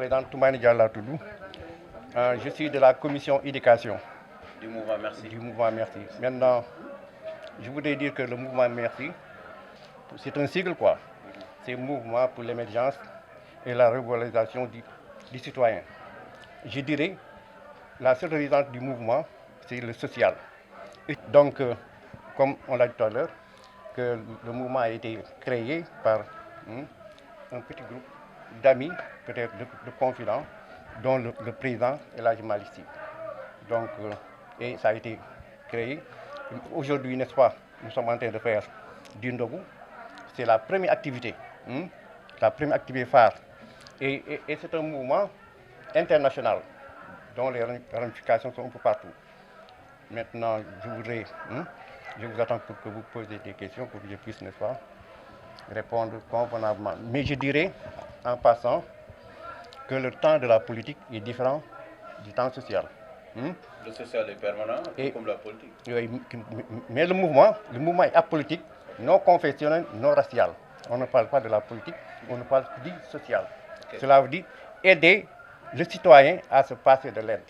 président Toumani Diallo Toudou. Je suis de la commission éducation. Du mouvement Merci. Du mouvement Merci. Maintenant, je voudrais dire que le mouvement Merci, c'est un sigle quoi. C'est un mouvement pour l'émergence et la revalorisation du citoyen. Je dirais, la seule résidence du mouvement, c'est le social. Et donc, comme on l'a dit tout à l'heure, que le mouvement a été créé par un petit groupe d'amis, peut-être de confidents, dont le président est l'âge Malissi. Donc, et ça a été créé. Aujourd'hui, n'est-ce pas, nous sommes en train de faire du Ndogu. C'est la première activité, la première activité phare. Et c'est un mouvement international dont les ramifications sont un peu partout. Maintenant, je vous attends pour que vous posiez des questions, pour que je puisse, n'est-ce pas, répondre convenablement. Mais je dirais, en passant, que le temps de la politique est différent du temps social. Le social est permanent, comme la politique. Oui, mais le mouvement est apolitique, non confessionnel, non racial. On ne parle pas de la politique, on ne parle que du social. Okay. Cela veut dire aider le citoyen à se passer de l'aide.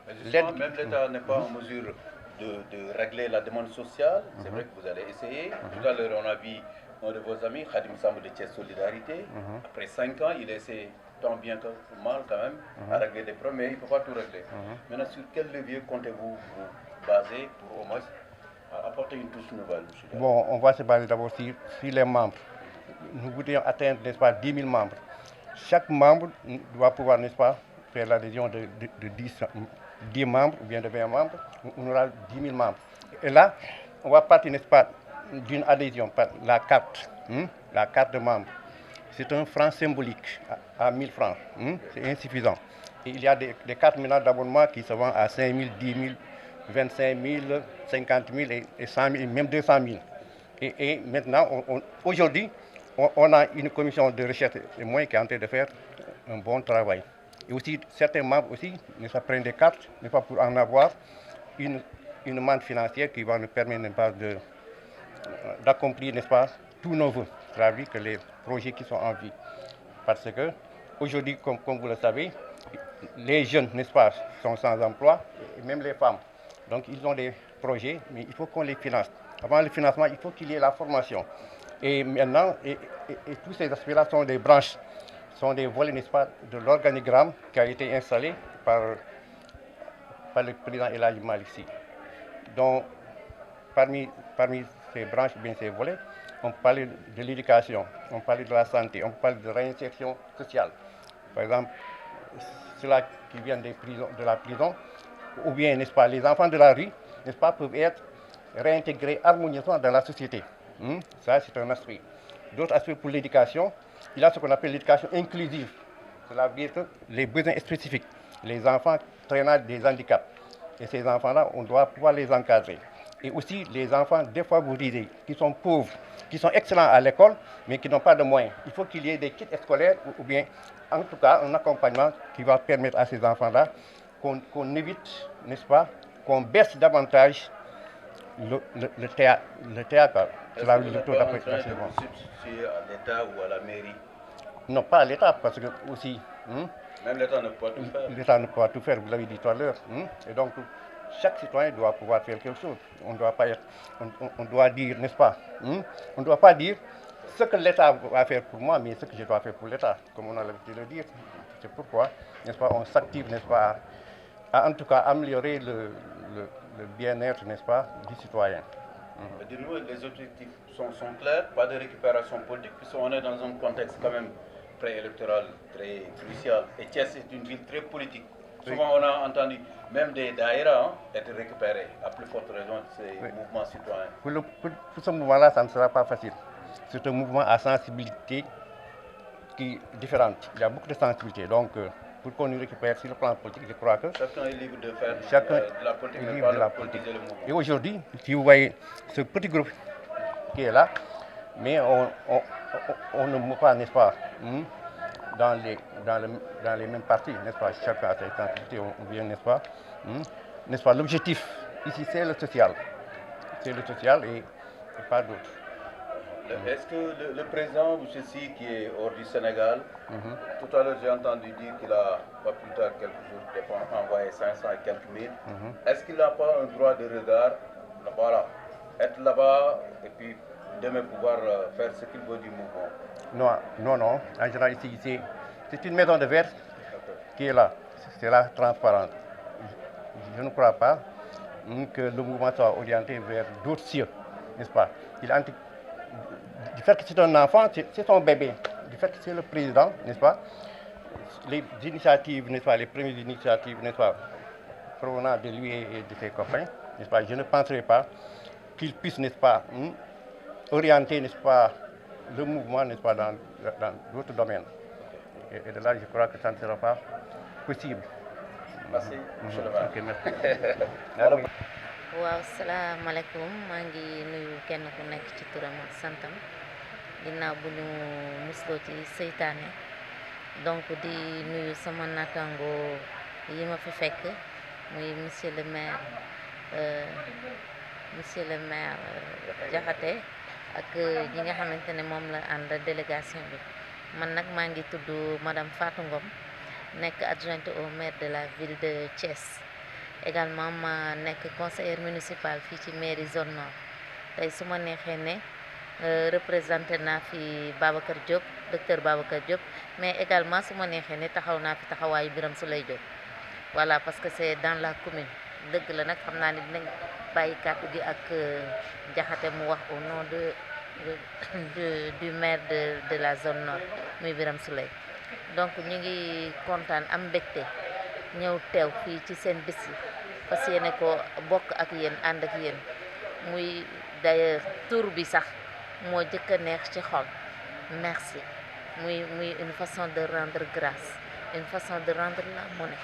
Même l'État n'est pas en mesure de régler la demande sociale. C'est vrai que vous allez essayer. Tout à l'heure, on a vu un de vos amis, Khadim Samb de Thiès Solidarité. Après 5 ans, il essaie tant bien que mal quand même à régler des problèmes, mais il ne peut pas tout régler. Maintenant, sur quel levier comptez-vous vous baser pour au moins apporter une touche nouvelle? Bon, on va se baser d'abord sur les membres. Nous voudrions atteindre, n'est-ce pas, 10 000 membres. Chaque membre doit pouvoir, n'est-ce pas, faire l'adhésion de 10 membres ou bien de 20 membres. On aura 10 000 membres. Et là, on va partir, n'est-ce pas, d'une adhésion par la carte de membre. C'est un franc symbolique à 1000 francs. C'est insuffisant. Et il y a des cartes maintenant d'abonnement qui se vendent à 5 000, 10 000, 25 000, 50 000 et 100 000, même 200 000. Et maintenant, aujourd'hui, on a une commission de recherche et moyens qui est en train de faire un bon travail. Et aussi, certains membres aussi, prennent des cartes, mais pas pour en avoir une manne financière qui va nous permettre, n'est-ce pas, d'accomplir, n'est-ce pas, tous nos vœux, c'est-à-dire que les projets qui sont en vie. Parce que aujourd'hui, comme vous le savez, les jeunes, n'est-ce pas, sont sans emploi, et même les femmes. Donc ils ont des projets, mais il faut qu'on les finance. Avant le financement, il faut qu'il y ait la formation. Et maintenant, et tous ces aspects-là sont des branches, sont des volets, n'est-ce pas, de l'organigramme qui a été installé par le président Elhadji Malick Sy. Donc, parmi ces branches, bien ces volets, on parlait de l'éducation, on parlait de la santé, on parlait de réinsertion sociale. Par exemple, ceux-là qui viennent de la prison, ou bien, n'est-ce pas, les enfants de la rue, n'est-ce pas, peuvent être réintégrés harmonieusement dans la société. Ça, c'est un aspect. D'autres aspects pour l'éducation, il y a ce qu'on appelle l'éducation inclusive. Cela veut dire que les besoins spécifiques, les enfants traînant des handicaps. Et ces enfants-là, on doit pouvoir les encadrer. Et aussi les enfants défavorisés, qui sont pauvres, qui sont excellents à l'école, mais qui n'ont pas de moyens. Il faut qu'il y ait des kits scolaires ou bien, en tout cas, un accompagnement qui va permettre à ces enfants-là qu'on évite, n'est-ce pas, qu'on baisse davantage le théâtre. Cela veut dire le taux d'appréciation. Substituer à l'État ou à la mairie? Non, pas à l'État, parce que aussi... Même l'État ne peut pas tout faire. L'État ne peut pas tout faire, vous l'avez dit tout à l'heure. Et donc, chaque citoyen doit pouvoir faire quelque chose. On doit pas être, on doit dire, n'est-ce pas, on ne doit pas dire ce que l'État va faire pour moi, mais ce que je dois faire pour l'État, comme on a l'habitude de le dire. C'est pourquoi, n'est-ce pas, on s'active, n'est-ce pas, à en tout cas améliorer le bien-être, n'est-ce pas, du citoyen. Dis-nous, les objectifs sont clairs, pas de récupération politique, puisqu'on est dans un contexte quand même préélectoral très crucial. Et Thiès est une ville très politique. Souvent, on a entendu même des daïras être récupérés, à plus forte raison de ces mouvements citoyens. Pour ce mouvement-là, ça ne sera pas facile. C'est un mouvement à sensibilité qui est différente. Il y a beaucoup de sensibilité. Donc, pour qu'on nous récupère sur le plan politique, je crois que... Chacun est libre de faire de la politique, mais pas de politiser le mouvement. Et aujourd'hui, si vous voyez ce petit groupe qui est là, mais on ne move pas, n'est-ce pas, dans les mêmes parties, n'est-ce pas, chacun a ses sensibilités, on vient, n'est-ce pas, l'objectif ici c'est le social. C'est le social et pas d'autre. Est-ce que le président, M. Sy, qui est hors du Sénégal, tout à l'heure j'ai entendu dire qu'il a, pas plus tard quelques jours, envoyé 500 et quelques mille. Est-ce qu'il n'a pas un droit de regard, voilà, être là-bas et puis demain pouvoir faire ce qu'il veut du mouvement? Non. En général, ici, c'est une maison de verre qui est là. C'est là, transparente. Je ne crois pas que le mouvement soit orienté vers d'autres cieux, n'est-ce pas? Du fait que c'est un enfant, c'est son bébé. Du fait que c'est le président, n'est-ce pas? Les initiatives, n'est-ce pas? Les premières initiatives, n'est-ce pas? Provenant de lui et de ses copains, n'est-ce pas? Je ne penserai pas qu'il puisse, n'est-ce pas, orienter, n'est-ce pas, le mouvement, n'est-ce pas, dans d'autres domaines. Et de là, je crois que ça ne sera pas possible. Merci, monsieur le maire. Ok, merci. waaw salaamaaleykum maa ngi nuyu kenn ku nekk ci turam ak santam ginnaaw bu ñu musloo ci seytaane donc di nuyu sama natango yi ma fi fekk muy monsieur le maire Diakhaté ak ñi nga xamante ne moom la ànd délégation bi man nag maa ngi tudd madame Fatou Ngom nekk adjointe au maire de la ville de Thiès. Également ma nekk conseillère municipale fii ci mairie zone nord tey su ma neexee ne représenté naa fi Babacar Diop docteur Babacar Diop mais également su ma neexee ne taxaw naa fi taxawaayu Birame Souleye Diop voilà parce que c'est dans la commune dëgg la nag xam naa ne dinañ bàyyi kàddu gi ak Diakhaté mu wax au nom du maire de la zone nord muy Birame Souleye donc ñu ngi kontaan am mbégte ñëw teew fii ci seen bis yi fas yéene ko bokk ak yéen ànd ak yéen muy d'ailleurs tur bi sax moo jëkk a neex ci xol merci muy une façon de rendre grâce une façon de rendre la monnaie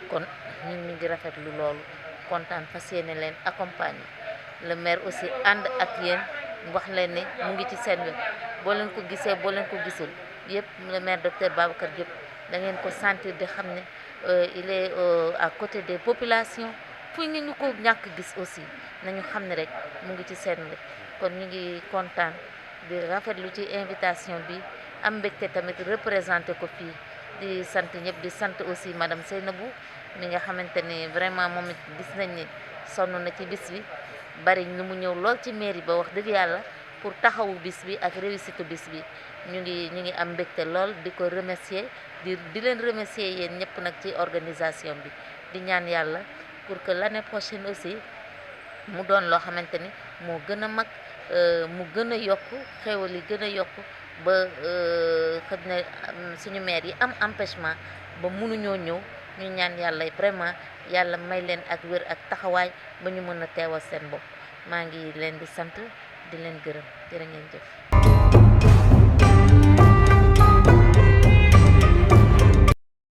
kon ñun ñu ngi rafetlu loolu kontaan fas yéene leen accompagner le maire aussi ànd ak yéen wax leen ne mu ngi ci seen wet boo leen ko gisee boo leen ko gisul yëpp le maire docteur Babacar Diop da ngeen ko sentir di xam ne il est à côté des populations fu ñu ko ñàkk gis aussi nañu xam ne rek mu ngi ci seen wet kon ñu ngi kontaan di rafetlu ci invitation bi am mbégte tamit représenté ko fii di sant ñëpp di sant aussi madame Seynabou mi nga xamante ni vraiment moom it gis nañ ni sonn na ci bis bi bari lu mu ñëw lool ci mairie ba wax dëgg yàlla pour taxawu bis bi ak réussite bis bi ñu ngi am mbégte lool di ko remercier di leen remercier yéen ñëpp nag ci organisation bi di ñaan yàlla pour que l'année prochaine aussi mu doon loo xamante ni moo gën a mag mu gën a yokku xéwal yi gën a yokku ba xëj na suñu maire yi am empêchement ba mënuñoo ñëw ñu ñaan yàlla vraiment yàlla may leen ak wér ak taxawaay ba ñu mën a teewal seen bopp maa ngi leen di sant di leen gërëm jërë ngeen jëf